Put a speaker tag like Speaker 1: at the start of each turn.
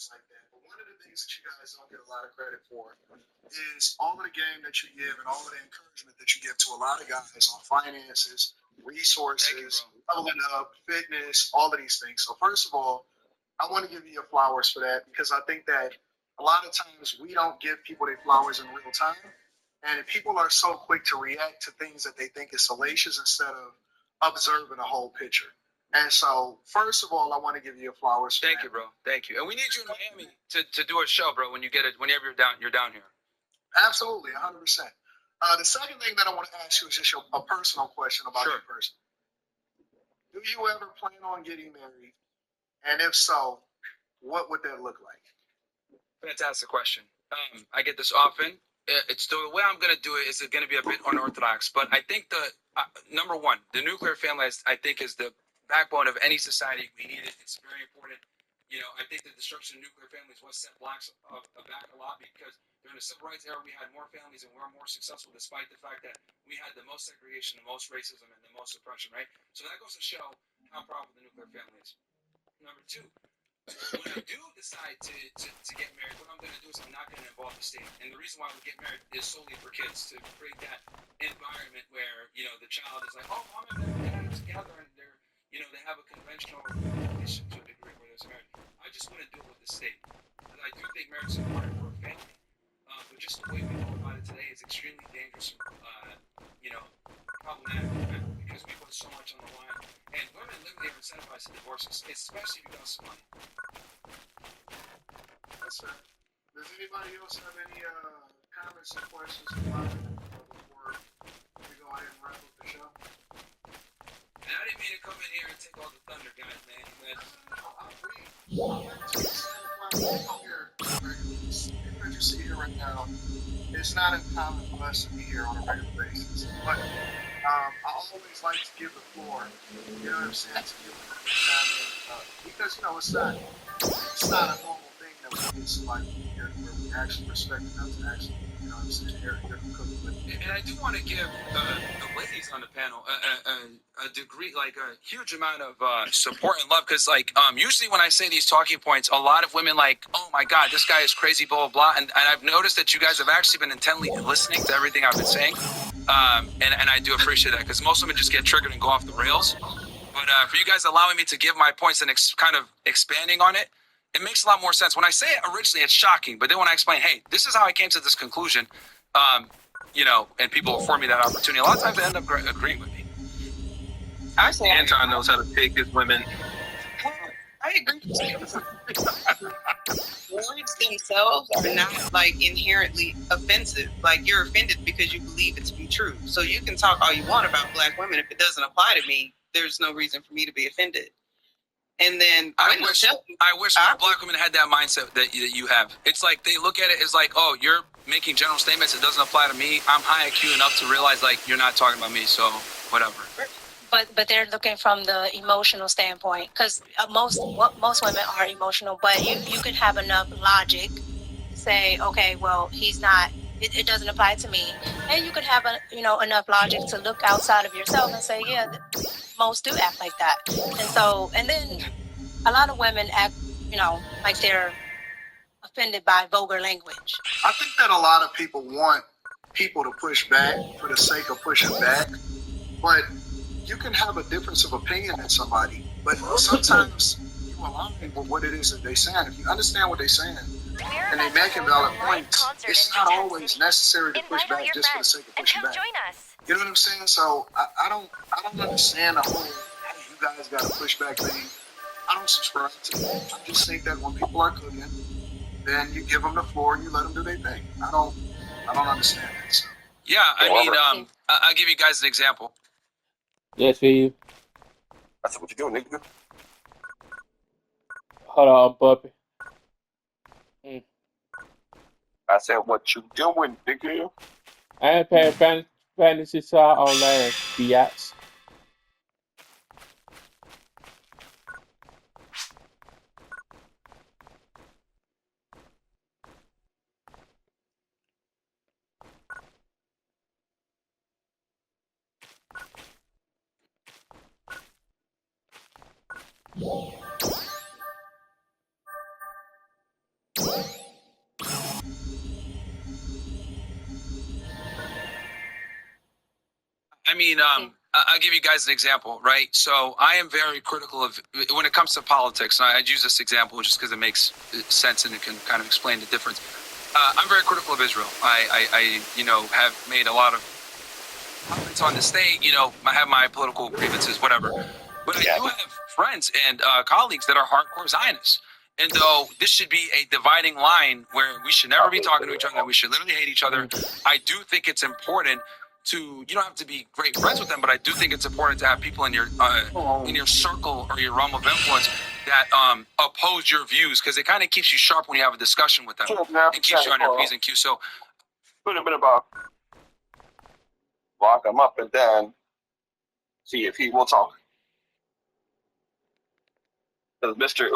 Speaker 1: things like that. But one of the things that you guys don't get a lot of credit for is all of the game that you give and all of the encouragement that you give to a lot of guys on finances, resources, leveling up, fitness, all of these things. So first of all, I want to give you your flowers for that because I think that a lot of times we don't give people their flowers in real time. And people are so quick to react to things that they think is salacious instead of observing the whole picture. And so, first of all, I want to give you your flowers.
Speaker 2: Thank you, bro. Thank you. And we need you in Miami to do a show, bro. When you get it, whenever you're down here.
Speaker 1: Absolutely, 100%. The second thing that I want to ask you is just a personal question about your person. Do you ever plan on getting married? And if so, what would that look like?
Speaker 2: Fantastic question. I get this often. It's the way I'm going to do it is going to be a bit unorthodox, but I think the number one, the nuclear family, I think, is the backbone of any society. We need it. It's very important. You know, I think the destruction of nuclear families was set blacks back a lot because during the civil rights era, we had more families and we were more successful despite the fact that we had the most segregation, the most racism, and the most oppression, right? So that goes to show how powerful the nuclear family is. Number two, when I do decide to get married, what I'm going to do is I'm not going to involve the state. And the reason why we get married is solely for kids, to create that environment where, you know, the child is like, oh, mom and dad are together and they're, you know, they have a conventional relationship to a degree where they're married. I just want to do it with the state. Because I do think marriage is important for a family. But just the way we know about it today is extremely dangerous, you know, problematic, because we put so much on the line. And women literally are incentivized to divorce, especially if you got some money.
Speaker 1: That's right. Does anybody else have any comments or questions about it before we go ahead and wrap up the show?
Speaker 2: And I didn't mean to come in here and take all the thunder, guys, man.
Speaker 1: Even as you see here right now, it's not uncommon for us to be here on a regular basis. But I always like to give the floor, you know what I'm saying, to give the because, you know, it's not a normal thing that we get somebody here where we actually respect enough to actually, you know what I'm saying, hear them cook with.
Speaker 2: And I do want to give the ladies on the panel a degree, like a huge amount of support and love, because like usually when I say these talking points, a lot of women like, oh my God, this guy is crazy, blah, blah, blah. And I've noticed that you guys have actually been intently listening to everything I've been saying. And I do appreciate that, because most women just get triggered and go off the rails. But for you guys allowing me to give my points and kind of expanding on it, it makes a lot more sense. When I say it originally, it's shocking. But then when I explain, hey, this is how I came to this conclusion, you know, and people afford me that opportunity, a lot of times they end up agreeing with me.
Speaker 3: I say Anton knows how to take his women. I agree. Words themselves are not like inherently offensive. Like, you're offended because you believe it to be true. So you can talk all you want about black women. If it doesn't apply to me, there's no reason for me to be offended. And then
Speaker 2: I wish more black women had that mindset that you have. It's like they look at it as like, oh, you're making general statements. It doesn't apply to me. I'm high IQ enough to realize like you're not talking about me. So whatever.
Speaker 4: But they're looking from the emotional standpoint, because most women are emotional. But you could have enough logic to say, okay, well, he's not. It doesn't apply to me, and you could have enough logic to look outside of yourself and say, yeah, most do act like that. And then a lot of women act, like they're offended by vulgar language.
Speaker 1: I think that a lot of people want people to push back for the sake of pushing back, but you can have a difference of opinion in somebody, but sometimes you align with what it is that they're saying. If you understand what they're saying and they make valid points, it's not always necessary to push back just for the sake of pushing back. You know what I'm saying? So I don't understand the whole, hey, you guys got to push back thing. I don't subscribe to that. I just think that when people are cooking, then you give them the floor and you let them do their thing. I don't understand that. So.
Speaker 2: Yeah, I mean, I'll give you guys an example.
Speaker 5: Yes, Steve.
Speaker 6: I said, what you doing, nigga?
Speaker 5: Hold on, puppy.
Speaker 6: I said, what you doing, nigga?
Speaker 5: I ain't playing Fantasy Star on last, biatch.
Speaker 2: I mean, I'll give you guys an example, right? So I am very critical of when it comes to politics. And I'd use this example just because it makes sense and it can kind of explain the difference. I'm very critical of Israel. I have made a lot of comments on the state. I have my political grievances, whatever. But I do have friends and colleagues that are hardcore Zionists. And though this should be a dividing line where we should never be talking to each other, we should literally hate each other, I do think it's important you don't have to be great friends with them, but I do think it's important to have people in your circle or your realm of influence that oppose your views, because it kind of keeps you sharp when you have a discussion with them and keeps you on your P's and Q's. So,
Speaker 6: put a bit about lock him up and then see if he will talk. Because Mr.